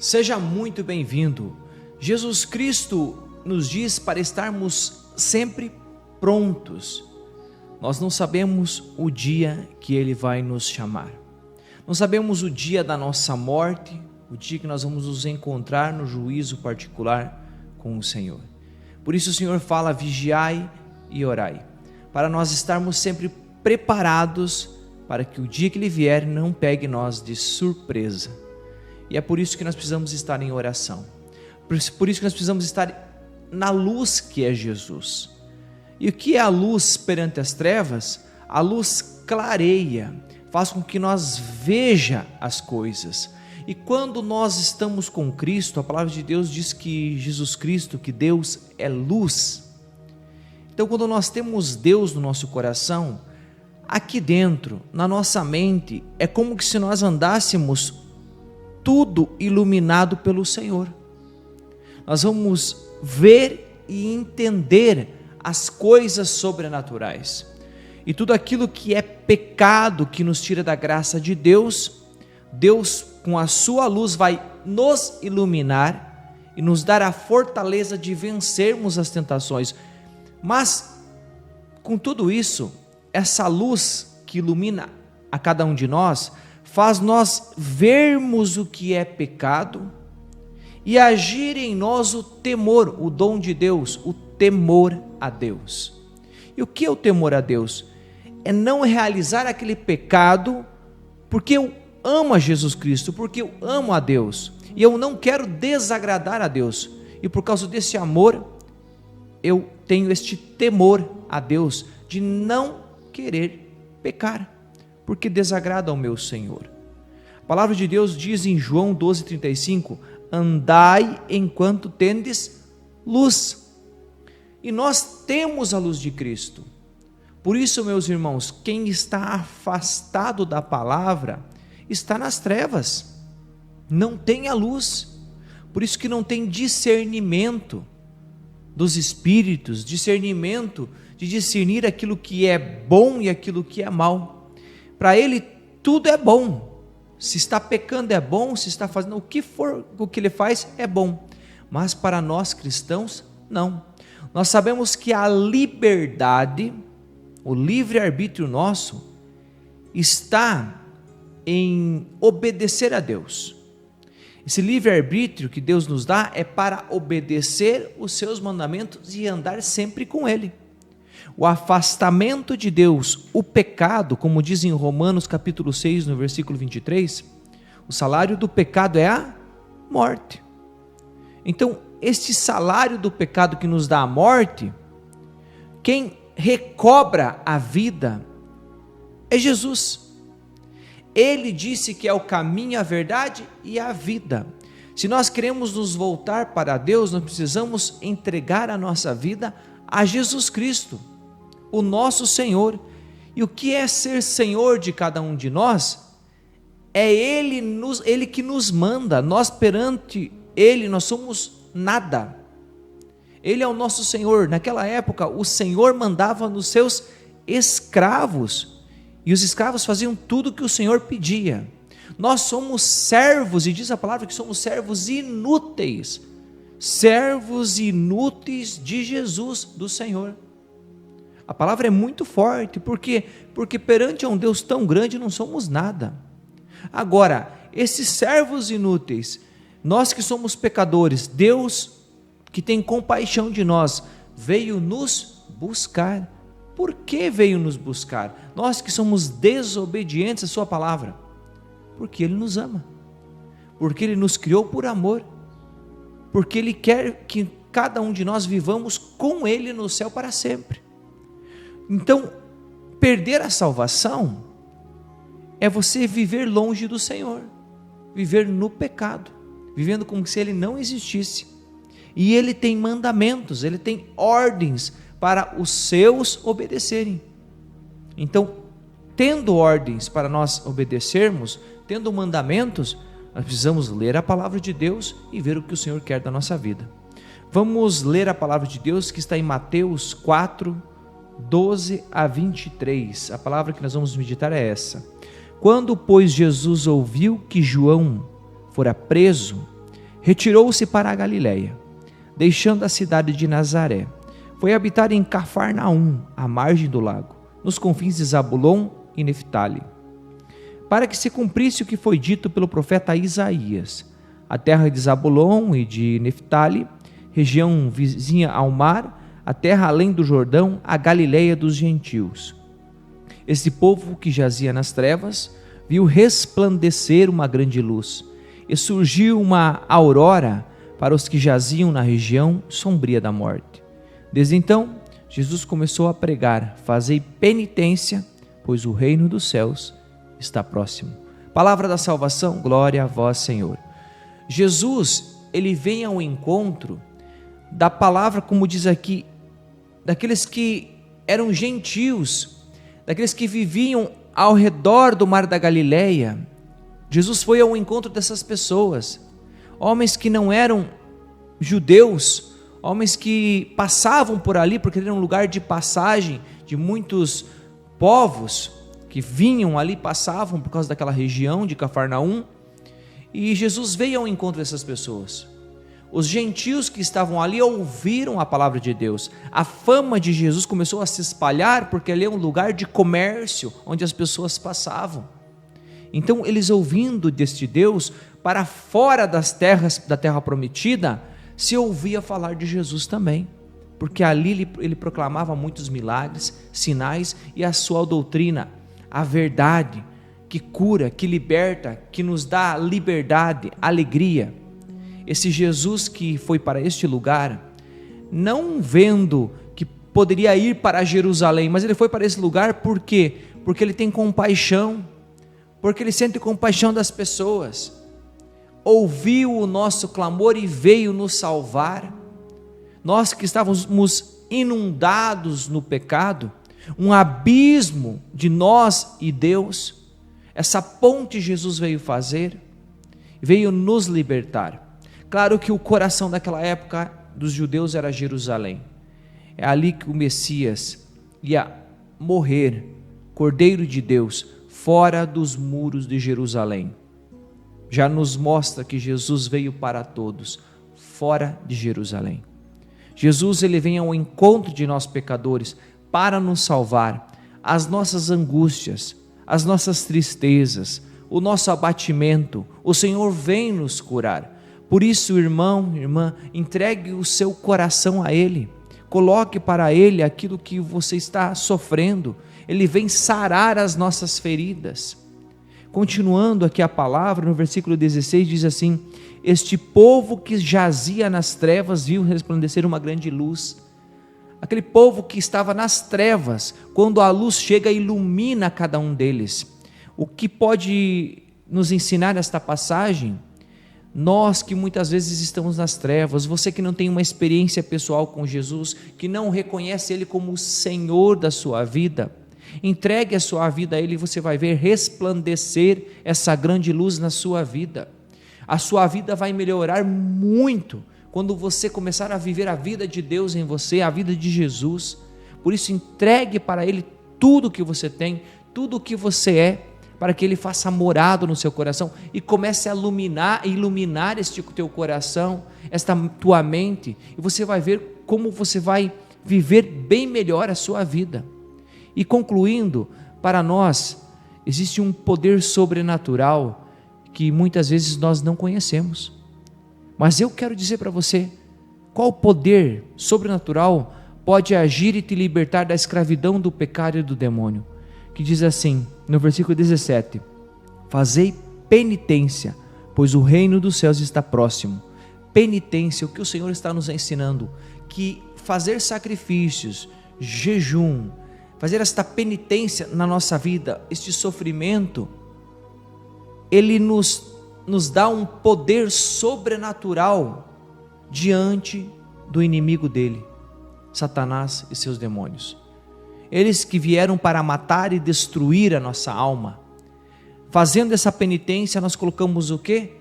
Seja muito bem-vindo. Jesus Cristo nos diz para estarmos sempre prontos. Nós não sabemos o dia que Ele vai nos chamar. Não sabemos o dia da nossa morte, o dia que nós vamos nos encontrar no juízo particular com o Senhor. Por isso o Senhor fala: vigiai e orai, para nós estarmos sempre preparados para que o dia que Ele vier não pegue nós de surpresa. E é por isso que nós precisamos estar em oração. Por isso que nós precisamos estar na luz que é Jesus. E o que é a luz perante as trevas? A luz clareia, faz com que nós veja as coisas. E quando nós estamos com Cristo, a palavra de Deus diz que Jesus Cristo, que Deus é luz. Então, quando nós temos Deus no nosso coração, aqui dentro, na nossa mente, é como se nós andássemos tudo iluminado pelo Senhor. Nós vamos ver e entender as coisas sobrenaturais. E tudo aquilo que é pecado, que nos tira da graça de Deus, Deus com a sua luz vai nos iluminar e nos dar a fortaleza de vencermos as tentações. Mas, com tudo isso, essa luz que ilumina a cada um de nós, faz nós vermos o que é pecado e agir em nós o temor, o dom de Deus, o temor a Deus. E o que é o temor a Deus? É não realizar aquele pecado porque eu amo a Jesus Cristo, porque eu amo a Deus e eu não quero desagradar a Deus, e por causa desse amor eu tenho este temor a Deus de não querer pecar, porque desagrada ao meu Senhor. A palavra de Deus diz em João 12,35: andai enquanto tendes luz. E nós temos a luz de Cristo. Por isso, meus irmãos, quem está afastado da palavra está nas trevas, não tem a luz. Por isso que não tem discernimento dos espíritos, discernimento de discernir aquilo que é bom e aquilo que é mal. Para ele tudo é bom. Se está pecando é bom, se está fazendo o que for, o que ele faz é bom. Mas para nós cristãos, não. Nós sabemos que a liberdade, o livre-arbítrio nosso, está em obedecer a Deus. Esse livre-arbítrio que Deus nos dá é para obedecer os seus mandamentos e andar sempre com Ele. O afastamento de Deus, o pecado, como diz em Romanos capítulo 6, no versículo 23, o salário do pecado é a morte. Então, este salário do pecado que nos dá a morte, quem recobra a vida é Jesus. Ele disse que é o caminho, a verdade e a vida. Se nós queremos nos voltar para Deus, nós precisamos entregar a nossa vida a Jesus Cristo, o nosso Senhor. E o que é ser Senhor de cada um de nós? É Ele que nos manda. Nós perante Ele, nós somos nada. Ele é o nosso Senhor. Naquela época, o Senhor mandava nos seus escravos, e os escravos faziam tudo que o Senhor pedia. Nós somos servos, e diz a palavra que somos servos inúteis de Jesus, do Senhor. A palavra é muito forte, porque perante um Deus tão grande não somos nada. Agora, esses servos inúteis, nós que somos pecadores, Deus que tem compaixão de nós, veio nos buscar. Por que veio nos buscar? Nós que somos desobedientes à sua palavra, porque Ele nos ama, porque Ele nos criou por amor, porque Ele quer que cada um de nós vivamos com Ele no céu para sempre. Então, perder a salvação é você viver longe do Senhor, viver no pecado, vivendo como se Ele não existisse. E Ele tem mandamentos, Ele tem ordens para os seus obedecerem. Então, tendo ordens para nós obedecermos, tendo mandamentos, nós precisamos ler a palavra de Deus e ver o que o Senhor quer da nossa vida. Vamos ler a palavra de Deus que está em Mateus 4, 12 a 23. A palavra que nós vamos meditar é essa: quando, pois, Jesus ouviu que João fora preso, retirou-se para a Galiléia, deixando a cidade de Nazaré. Foi habitar em Cafarnaum, à margem do lago, nos confins de Zabulon e Neftali, para que se cumprisse o que foi dito pelo profeta Isaías: a terra de Zabulon e de Neftali, região vizinha ao mar, a terra além do Jordão, a Galiléia dos gentios. Esse povo que jazia nas trevas viu resplandecer uma grande luz, e surgiu uma aurora para os que jaziam na região sombria da morte. Desde então, Jesus começou a pregar: fazei penitência, pois o reino dos céus está próximo. Palavra da salvação, glória a vós, Senhor. Jesus, ele vem ao encontro da palavra, como diz aqui, daqueles que eram gentios, daqueles que viviam ao redor do mar da Galileia. Jesus foi ao encontro dessas pessoas, homens que não eram judeus, homens que passavam por ali, porque era um lugar de passagem de muitos povos que vinham ali, passavam por causa daquela região de Cafarnaum, e Jesus veio ao encontro dessas pessoas. Os gentios que estavam ali ouviram a palavra de Deus. A fama de Jesus começou a se espalhar, porque ali é um lugar de comércio, onde as pessoas passavam. Então eles, ouvindo deste Deus, para fora das terras, da terra prometida, se ouvia falar de Jesus também, porque ali ele proclamava muitos milagres, sinais, e a sua doutrina, a verdade, que cura, que liberta, que nos dá liberdade, alegria. Esse Jesus que foi para este lugar, não vendo que poderia ir para Jerusalém, mas ele foi para esse lugar por quê? Porque ele tem compaixão, porque ele sente compaixão das pessoas, ouviu o nosso clamor e veio nos salvar. Nós que estávamos inundados no pecado, um abismo de nós e Deus, essa ponte Jesus veio fazer, veio nos libertar. Claro que o coração daquela época dos judeus era Jerusalém, é ali que o Messias ia morrer, Cordeiro de Deus, fora dos muros de Jerusalém. Já nos mostra que Jesus veio para todos, fora de Jerusalém. Jesus, ele vem ao encontro de nós pecadores para nos salvar. As nossas angústias, as nossas tristezas, o nosso abatimento, o Senhor vem nos curar. Por isso, irmão, irmã, entregue o seu coração a Ele, coloque para Ele aquilo que você está sofrendo. Ele vem sarar as nossas feridas. Continuando aqui a palavra, no versículo 16 diz assim: este povo que jazia nas trevas viu resplandecer uma grande luz. Aquele povo que estava nas trevas, quando a luz chega, ilumina cada um deles. O que pode nos ensinar esta passagem? Nós que muitas vezes estamos nas trevas, você que não tem uma experiência pessoal com Jesus, que não reconhece Ele como o Senhor da sua vida, entregue a sua vida a Ele e você vai ver resplandecer essa grande luz na sua vida. A sua vida vai melhorar muito quando você começar a viver a vida de Deus em você, a vida de Jesus. Por isso, entregue para Ele tudo o que você tem, tudo o que você é, para que Ele faça morado no seu coração e comece a iluminar este teu coração, esta tua mente, e você vai ver como você vai viver bem melhor a sua vida. E concluindo, para nós existe um poder sobrenatural que muitas vezes nós não conhecemos, mas eu quero dizer para você, qual poder sobrenatural pode agir e te libertar da escravidão do pecado e do demônio, que diz assim, no versículo 17, fazei penitência, pois o reino dos céus está próximo. Penitência, o que o Senhor está nos ensinando, que fazer sacrifícios, jejum, fazer esta penitência na nossa vida, este sofrimento, ele nos dá um poder sobrenatural diante do inimigo dele, Satanás e seus demônios. Eles que vieram para matar e destruir a nossa alma. Fazendo essa penitência, nós colocamos o quê?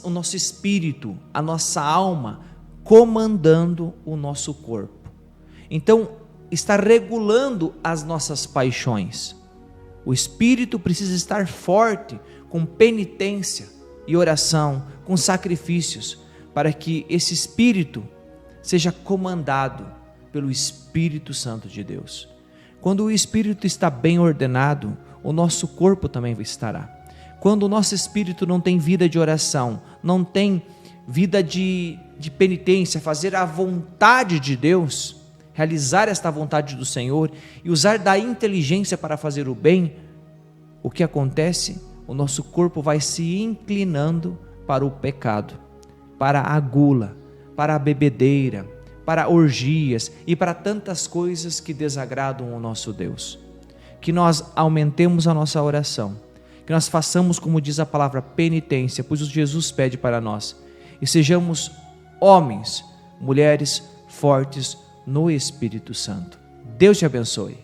O nosso espírito, a nossa alma, comandando o nosso corpo. Então, está regulando as nossas paixões. O espírito precisa estar forte, com penitência, e oração, com sacrifícios, para que esse espírito seja comandado pelo Espírito Santo de Deus. Quando o espírito está bem ordenado, o nosso corpo também estará. Quando o nosso espírito não tem vida de oração, não tem vida de penitência, fazer a vontade de Deus, realizar esta vontade do Senhor e usar da inteligência para fazer o bem, o que acontece? O nosso corpo vai se inclinando para o pecado, para a gula, para a bebedeira, para orgias e para tantas coisas que desagradam o nosso Deus. Que nós aumentemos a nossa oração, que nós façamos, como diz a palavra, penitência, pois o Jesus pede para nós, e sejamos homens, mulheres fortes no Espírito Santo. Deus te abençoe.